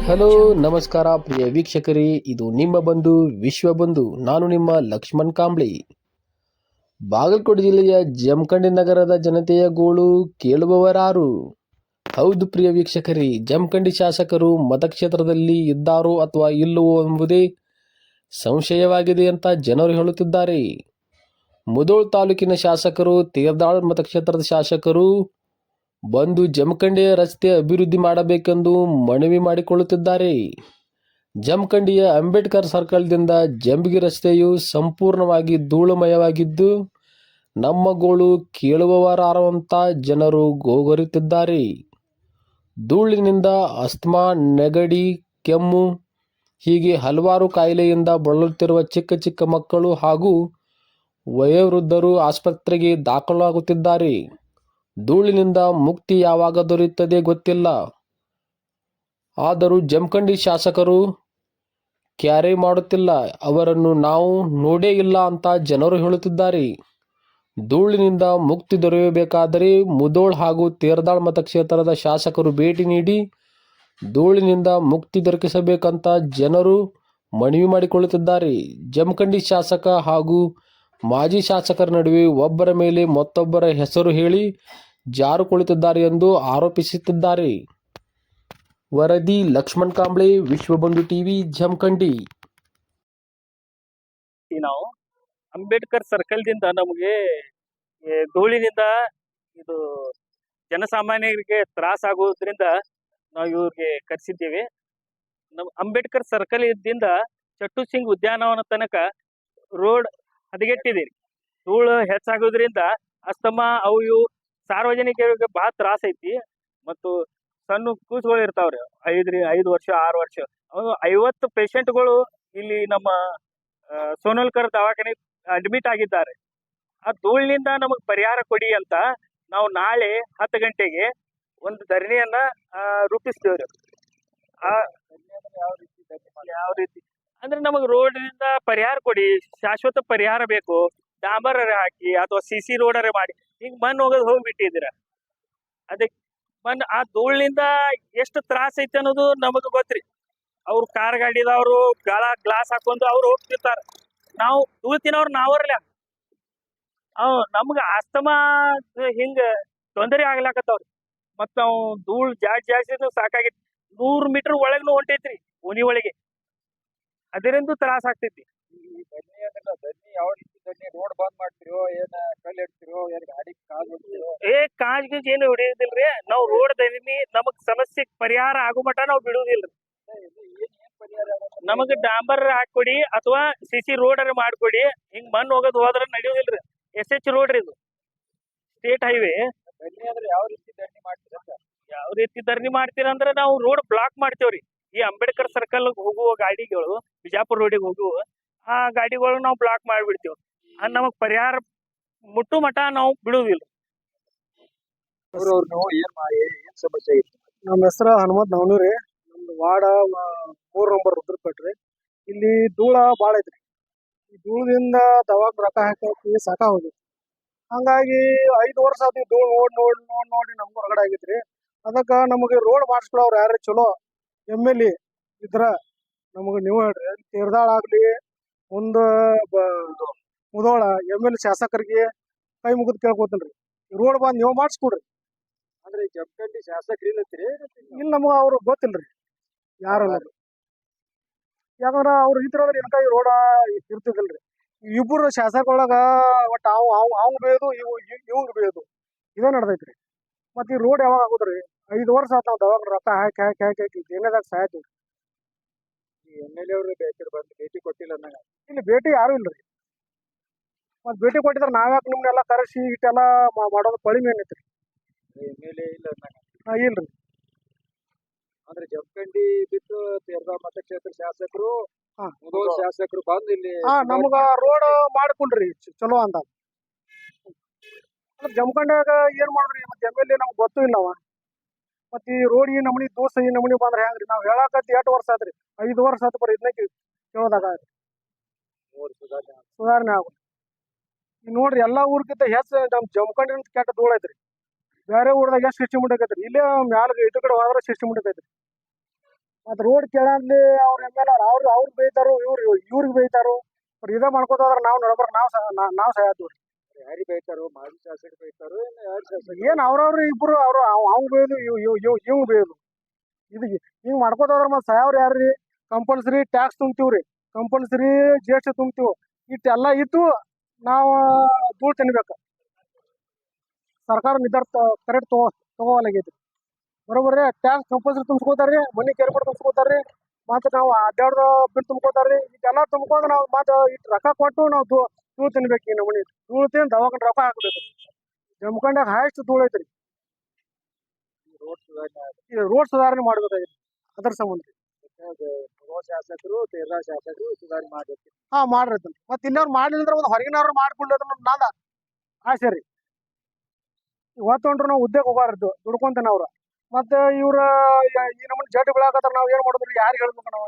Hello ನಮಸ್ಕಾರ ಪ್ರಿಯ ವೀಕ್ಷಕರೇ, ಇದು ನಿಮ್ಮ ಬಂಧು ವಿಶ್ವಬಂಧು. ನಾನು ನಿಮ್ಮ ಲಕ್ಷ್ಮಣ್ ಕಾಂಬ್ಳಿ. ಬಾಗಲಕೋಟೆ ಜಿಲ್ಲೆಯ ಜಮಖಂಡಿ ನಗರದ ಜನತೆಯ ಗೋಳು ಕೇಳುವವರಾರು? ಹೌದು ಪ್ರಿಯ ವೀಕ್ಷಕರೇ, ಜಮಖಂಡಿ ಶಾಸಕರು ಮತಕ್ಷೇತ್ರದಲ್ಲಿ ಇದ್ದಾರೋ ಅಥವಾ ಇಲ್ಲವೋ ಎಂಬುದೇ ಸಂಶಯವಾಗಿದೆ ಅಂತ ಜನರು ಹೇಳುತ್ತಿದ್ದಾರೆ. ಮುಧೋಳ್ ತಾಲೂಕಿನ ಶಾಸಕರು, ತೇರದಾಳ ಮತಕ್ಷೇತ್ರದ ಶಾಸಕರು ಬಂದು ಜಮಖಂಡಿಯ ರಸ್ತೆ ಅಭಿವೃದ್ಧಿ ಮಾಡಬೇಕೆಂದು ಮನವಿ ಮಾಡಿಕೊಳ್ಳುತ್ತಿದ್ದಾರೆ. ಜಮಖಂಡಿಯ ಅಂಬೇಡ್ಕರ್ ಸರ್ಕಲ್ದಿಂದ ಜಂಬಗಿ ರಸ್ತೆಯು ಸಂಪೂರ್ಣವಾಗಿ ಧೂಳುಮಯವಾಗಿದ್ದು, ನಮ್ಮ ಗೋಳು ಕೇಳುವವರಾರಂತ ಜನರು ಗೋಗರಿಯುತ್ತಿದ್ದಾರೆ. ಧೂಳಿನಿಂದ ಅಸ್ತಮಾ, ನೆಗಡಿ, ಕೆಮ್ಮು ಹೀಗೆ ಹಲವಾರು ಕಾಯಿಲೆಯಿಂದ ಬಳಲುತ್ತಿರುವ ಚಿಕ್ಕ ಚಿಕ್ಕ ಮಕ್ಕಳು ಹಾಗೂ ವಯೋವೃದ್ಧರು ಆಸ್ಪತ್ರೆಗೆ ದಾಖಲಾಗುತ್ತಿದ್ದಾರೆ. ಧೂಳಿನಿಂದ ಮುಕ್ತಿ ಯಾವಾಗ ದೊರೆಯುತ್ತದೆ ಗೊತ್ತಿಲ್ಲ. ಆದರೂ ಜಮಖಂಡಿ ಶಾಸಕರು ಕ್ಯಾರೆ ಮಾಡುತ್ತಿಲ್ಲ. ಅವರನ್ನು ನಾವು ನೋಡೇ ಇಲ್ಲ ಅಂತ ಜನರು ಹೇಳುತ್ತಿದ್ದಾರೆ. ಧೂಳಿನಿಂದ ಮುಕ್ತಿ ದೊರೆಯಬೇಕಾದರೆ ಮುಧೋಳ್ ಹಾಗೂ ತೇರದಾಳ್ ಮತಕ್ಷೇತ್ರದ ಶಾಸಕರು ಭೇಟಿ ನೀಡಿ ಧೂಳಿನಿಂದ ಮುಕ್ತಿ ದೊರಕಿಸಬೇಕಂತ ಜನರು ಮನವಿ ಮಾಡಿಕೊಳ್ಳುತ್ತಿದ್ದಾರೆ. ಜಮಖಂಡಿ ಶಾಸಕ ಹಾಗೂ ಮಾಜಿ ಶಾಸಕರ ನಡುವೆ ಒಬ್ಬರ ಮೇಲೆ ಮತ್ತೊಬ್ಬರ ಹೆಸರು ಹೇಳಿ ಜಾರುಕೊಳ್ಳುತ್ತಿದ್ದಾರೆ ಎಂದು ಆರೋಪಿಸುತ್ತಿದ್ದಾರೆ. ವರದಿ ಲಕ್ಷ್ಮಣ್ ಕಾಂಬ್ಳೆ, ವಿಶ್ವಬಂಧು ಟಿವಿ, ಜಮಖಂಡಿ. ನಾವು ಅಂಬೇಡ್ಕರ್ ಸರ್ಕಲ್ದಿಂದ ನಮಗೆ ಧೂಳಿನಿಂದ ಇದು ಜನಸಾಮಾನ್ಯರಿಗೆ ತ್ರಾಸ ಆಗುವುದರಿಂದ ನಾವು ಇವ್ರಿಗೆ ಕರೆಸಿದ್ದೇವೆ. ನಮ್ಮ ಅಂಬೇಡ್ಕರ್ ಸರ್ಕಲ್ ಇದ್ದಿಂದ ಚಟ್ಟು ಸಿಂಗ್ ಉದ್ಯಾನವನ ತನಕ ರೋಡ್ ಹದಗೆಟ್ಟಿದೆ. ಧೂಳು ಹೆಚ್ಚಾಗೋದ್ರಿಂದ ಅಸ್ತಮಾ ಅವು ಇವು ಸಾರ್ವಜನಿಕರಿಗೆ ಬಹಳ ತ್ರಾಸ ಐತಿ. ಮತ್ತು ಸಣ್ಣ ಕೂಸುಗಳು ಇರ್ತಾವ್ರಿ, 5 ವರ್ಷ 6 ವರ್ಷ 50 ಪೇಷಂಟ್ಗಳು ಇಲ್ಲಿ ನಮ್ಮ ಸೋನಲ್ಕರ್ ದವಾಖಾನೆ ಅಡ್ಮಿಟ್ ಆಗಿದ್ದಾರೆ. ಆ ಧೂಳಿನಿಂದ ನಮಗೆ ಪರಿಹಾರ ಕೊಡಿ ಅಂತ ನಾವು ನಾಳೆ 10 ಗಂಟೆಗೆ ಒಂದು ಧರಣಿಯನ್ನ ರೂಪಿಸ್ತೇವ್ರಿ. ಯಾವ ರೀತಿ ಅಂದ್ರೆ ನಮಗೆ ರೋಡ್ನಿಂದ ಪರಿಹಾರ ಕೊಡಿ, ಶಾಶ್ವತ ಪರಿಹಾರ ಬೇಕು. ಡಾಂಬರ್ ಹಾಕಿ ಅಥವಾ CC ರೋಡರೇ ಮಾಡಿ. ಈಗ ಮಣ್ಣು ಹೋಗೋದು ಹೋಗ್ಬಿಟ್ಟಿದ್ದೀರ. ಅದಕ್ಕೆ ಆ ಧೂಳಿನಿಂದ ಎಷ್ಟು ತ್ರಾಸ ಐತಿ ಅನ್ನೋದು ನಮಗ್ ಗೊತ್ತ್ರಿ. ಅವ್ರು ಕಾರ್ ಗಾಡಿದವ್ರು ಗ್ಲಾಸ್ ಹಾಕೊಂಡು ಅವ್ರು ಹೋಗ್ತಿರ್ತಾರ. ನಾವು ಧೂಳ್ ತಿನ್ನೋರು ನಾವ್ರಲ್ಲ, ನಮ್ಗ ಅಸ್ತಮಾ ಹಿಂಗ ತೊಂದರೆ ಆಗ್ಲಾಕತ್ತವ್ರಿ. ಮತ್ ನಾವು ಧೂಳ್ ಜಾಸ್ತಿ ಸಾಕಾಗೈತಿ. 100 ಮೀಟರ್ ಒಳಗ್ನು ಹೊಂಟೈತ್ರಿ ಓಣಿ ಒಳಗೆ. ಅದರಿಂದ ತ್ರಾಸ ಆಗ್ತೈತಿ. ಯಾವ ರೀತಿ ರೋಡ್ ಬಂದ್ ಮಾಡ್ತಿರೋ, ಏನ್ ಕಲ್ಲು ಇಡ್ತಿರೋ, ಏನ್ ಗಾಡಿ ಕಾಲ್ ಹೊಡಿತಿರೋ? ಕಾಜ್ ಏನು ಹೊಡಿಯೋದಿಲ್ರಿ. ನಾವು ರೋಡ್ ಧರಣಿ ನಮಗ್ ಸಮಸ್ಯೆ ಪರಿಹಾರ ಆಗೋ ಮಟ ನಾವ್ ಬಿಡುವುದಿಲ್ರಿ. ನಮಗ್ ಡಾಂಬರ್ ಹಾಕೊಡಿ ಅಥವಾ CC ರೋಡ್ ಮಾಡ್ಕೊಡಿ. ಹಿಂಗ್ ಮಣ್ಣು ಹೋಗೋದು ಹೋದ್ರ ನಡೆಯೋದಿಲ್ರಿ. SH ರೋಡ್ ರೀ ಇದು, ಸ್ಟೇಟ್ ಹೈವೇ. ಯಾವ ರೀತಿ ಧರಣಿ ಮಾಡ್ತೀರ? ಯಾವ ರೀತಿ ಧರಣಿ ಮಾಡ್ತೀರಂದ್ರ ನಾವು ರೋಡ್ ಬ್ಲಾಕ್ ಮಾಡ್ತೇವ್ರಿ. ಈ ಅಂಬೇಡ್ಕರ್ ಸರ್ಕಲ್ ಹೋಗುವ ಗಾಡಿಗಳು, ಬಿಜಾಪುರ ರೋಡಿಗೆ ಹೋಗುವ ಆ ಗಾಡಿಗಳು ನಾವು ಬ್ಲಾಕ್ ಮಾಡ್ಬಿಡ್ತೇವೆ. ನಮಗ್ ಪರಿಹಾರ ಮುಟ್ಟು ಮಟ ನಾವು ಬಿಡುವುದಿಲ್ಲ. ಏನ್ ಸಮಸ್ಯೆ ಐತಿ? ನಮ್ಮ ಹೆಸರು ಹನುಮಂತ್ ನವನೂರಿ. ನಮ್ದು ವಾರ್ಡ 3 ನಂಬರ್ ರುದ್ರಪೇಟ್ರಿ. ಇಲ್ಲಿ ಧೂಳ ಬಾಳ ಐತ್ರಿ. ಈ ಧೂಳದಿಂದ ದವಾಖಾನೆ ರೊಕ್ಕ ಹಾಕಿ ಸಾಕಾಗೋದು. ಹಂಗಾಗಿ 5 ವರ್ಷ ಆದ್ರಿ ಧೂಳ್ ನೋಡಿ ನಮ್ಗೂ ಹೊರಗಡೆ ಆಗೈತ್ರಿ. ಅದಕ್ಕ ನಮಗೆ ರೋಡ್ ಮಾಡಿಸ್ಕೊಳವ್ರು ಯಾರೇ ಚಲೋ MLA ಇದ್ರ ನಮಗ ನೀವು ಹೇಳ್ರಿ. ತೇರದಾಳ ಆಗ್ಲಿ, ಮುಂದ ಮುಧೋಳ MLA ಶಾಸಕರಿಗೆ ಕೈ ಮುಗಿದ್ ಕೇಳ್ಕೊತನ್ರಿ, ರೋಡ್ ಬಂದ್ ನೀವು ಮಾಡಿಸ್ಕೊಡ್ರಿ. ಅಂದ್ರೆ ಜಮಖಂಡಿ ಶಾಸಕರು ಇಲ್ಲತ್ರಿ? ಇಲ್ಲಿ ನಮಗ ಅವ್ರು ಗೊತ್ತಿಲ್ರಿ ಯಾರ. ಯಾಕಂದ್ರ ಅವ್ರು ಇದ್ರಂದ್ರೆ ಏನಕ ಈ ರೋಡ ಇರ್ತಿದಿಲ್ರಿ. ಇಬ್ಬರು ಶಾಸಕರೊಳಗ ಒಟ್ಟ ಅವ್ ಬೇಯೋದು, ಇವಂಗ್ ಬೇಯೋದು, ಇದೇ ನಡ್ದೈತ್ರಿ. ಮತ್ ಈ ರೋಡ್ ಯಾವಾಗ ಆಗುದ್ರಿ? 5 ವರ್ಷ ಆತ ನಾವ್ ದವಾಖಾನೆ ರೊಕ್ಕ ಹಾಕಿ ಏನೇದಾಗ ಸಾಯ್ತೀವಿ. MLA ಅವ್ರು ಬಂದು ಭೇಟಿ ಕೊಟ್ಟಿಲ್ಲ ಅಂದಂಗ. ಇಲ್ಲಿ ಭೇಟಿ ಯಾರು ಇಲ್ರಿ. ಮತ್ ಭೇಟಿ ಕೊಟ್ಟಿದ್ರ ನಾವ್ಯಾಕೆ ನಿಮ್ನೆಲ್ಲಾ ಕರೆಸಿ ಇಟ್ಟೆಲ್ಲಾ ಮಾಡೋದು ಪಳಿಮೆ ಏನೈತ್ರಿ? MLA ಇಲ್ಲ ಅಂದಂಗ. ಇಲ್ರಿ. ಅಂದ್ರೆ ಜಮಖಂಡಿ ಬಿಟ್ಟು ತೇರದಾಳ ಮತಕ್ಷೇತ್ರ ಶಾಸಕರು, ಹಾ, ಮುಧೋಳ ಶಾಸಕರು ಬಂದು ಇಲ್ಲಿ ನಮಗ ರೋಡ್ ಮಾಡ್ಕೊಂಡ್ರಿ ಚಲೋ ಅಂತ. ಜಮಖಂಡ್ಯಾಗ ಏನ್ ಮಾಡ್ರಿ? ಮತ್ MLA ನಮ್ಗ್ ಗೊತ್ತೂ ಇಲ್ಲವ. ಮತ್ ಈ ರೋಡ್ ಈ ನಮೂನಿ ದೋಸ್ತ ಈ ನಮೂನಿ ಬಂದ್ರ ಹೆಂಗ್ರಿ? ನಾವ್ ಹೇಳಕತ್ತಿ 8 ವರ್ಷ ಆತ್ರಿ, 5 ವರ್ಷ ಆತ ಬರೀ ಇದನ್ನ ಕೇಳೋದಾಗ ಸುಧಾರಣೆ ಆಗ. ಈಗ ನೋಡ್ರಿ, ಎಲ್ಲಾ ಊರ್ಗಿಂತ ಹೆಚ್ಚು ನಮ್ ಜಮಖಂಡಿ ಕೆಟ್ಟ ಧೂಳ ಐತ್ರಿ. ಬೇರೆ ಊರದಾಗ ಎಷ್ಟು ಸಿಸ್ಟಮ್ ಐತ್ರಿ, ಇಲ್ಲೇ ಮ್ಯಾಲ ಇಟ್ಟು ಕಡೆ ಹೋದ್ರ ಸಿಸ್ಟಮ್ ಐತ್ರಿ. ಮತ್ತೆ ರೋಡ್ ಕೇಳಂದ್ಲಿ ಅವ್ರ ಎಮ್.ಎಲ್.ಎ ಅವ್ರು ಬೈತಾರು ಇವ್ರಿಗೆ ಬೈತಾರು ಇದೇ ಮಾಡ್ಕೋತಾರ ನಾವು ನೋಡ್ಬೇಕು ನಾವು ಸಾಯ್ತೀವಿ. ಯಾರಿಗೆ ಬೈತಾರೋ ಮಾಜಿ ಶಾಸಕ ಬೈತಾರೋ ಏನು ಯಾರು ಶಾಸಕ ಏನ್ ಅವ್ರವ್ರು ಇಬ್ರು ಅವ್ನ್ ಬೇಯೋದು ಇವ್ ಬೇಯೋದು ಇದು ಹಿಂಗ್ ಮಾಡ್ಕೋತಾರ ಮತ್ತೆ ಸಾಯವ್ರು ಯಾರ್ರಿ? ಕಂಪಲ್ಸರಿ ಟ್ಯಾಕ್ಸ್ ತುಂಬ್ತೀವ್ರಿ, ಕಂಪಲ್ಸರಿ GST ತುಂಬ್ತೀವಿ. ಇಟ್ಟೆಲ್ಲ ಇದ್ದು ನಾವು ಧೂಳ್ ತಿನ್ಬೇಕು. ಸರ್ಕಾರ ನಿರ್ಧಾರ ಕರೆಕ್ಟ್ ತಗೋಲಾಗೈತಿ. ಬರೋಬರ್ರಿ ಟ್ಯಾಕ್ಸ್ ಕಂಪಲ್ಸರಿ ತುಂಬ್ಸ್ಕೋತಾರ್ರಿ, ಮನಿ ಕೇರ್ಪಟ್ಟು ತುಂಬ್ಸ್ಕೋತಾರ್ರಿ, ಮತ್ತೆ ನಾವು ಅಡ್ಡಾಡ್ದ ಬಿಲ್ ತುಂಬ್ಕೋತಾರ್ರಿ. ಇದೆಲ್ಲ ತುಂಬ್ಕೊಂಡು ನಾವು ಮತ್ತೆ ಇಟ್ಟು ರೊಕ್ಕ ಕೊಟ್ಟು ನಾವು ಧೂಳ್ ತಿನ್ಬೇಕು. ಈ ನಮೂನಿ ಧೂಳ್ ತಿಂದು ದವಾಖಾನೆ ರೊಕ್ಕ ಹಾಕ್ಬೇಕು. ಜಮಖಂಡ್ಯಾಗ ಹೈಯೆಸ್ಟ್ ಧೂಳ್ ಐತ್ರಿ. ರೋಡ್ ಸುಧಾರಣೆ ಈ ರೋಡ್ ಸುಧಾರಣೆ ಮಾಡ್ಬೇಕಾಗಿತ್ತು ಅದ್ರ ಸಂಬಂಧ. ಯುವ ಶಾಸಕರು ಎಲ್ಲ ಶಾಸಕರು ಸುಧಾರಣೆ ಮಾಡಬೇಕು. ಮಾಡ್ರಿ ಮತ್ತೆ ಇಲ್ಲವ್ರು ಮಾಡ್ಲಿಲ್ಲ ಒಂದು ಹೊರಗಿನವ್ರು ಮಾಡ್ಕೊಳ್ಳೋದ್ರ ನಾದ ಆಸೆ ರೀ. ಇವತ್ತೊಂಡ್ರು ನಾವು ಉದ್ಯೋಗ ಹೋಗಾರದ್ದು ದುಡ್ಕೊಂತೇನೆ ಅವ್ರು. ಮತ್ತೆ ಇವ್ರ ಈ ನಮ್ಮನ್ನ ಜಡ್ ಬೆಳಕತ್ತಾರ, ನಾವ್ ಏನ್ ಮಾಡಿದ್ರಿ ಯಾರಿಗೆ ಹೇಳ್ಬೇಕು ನಾವು?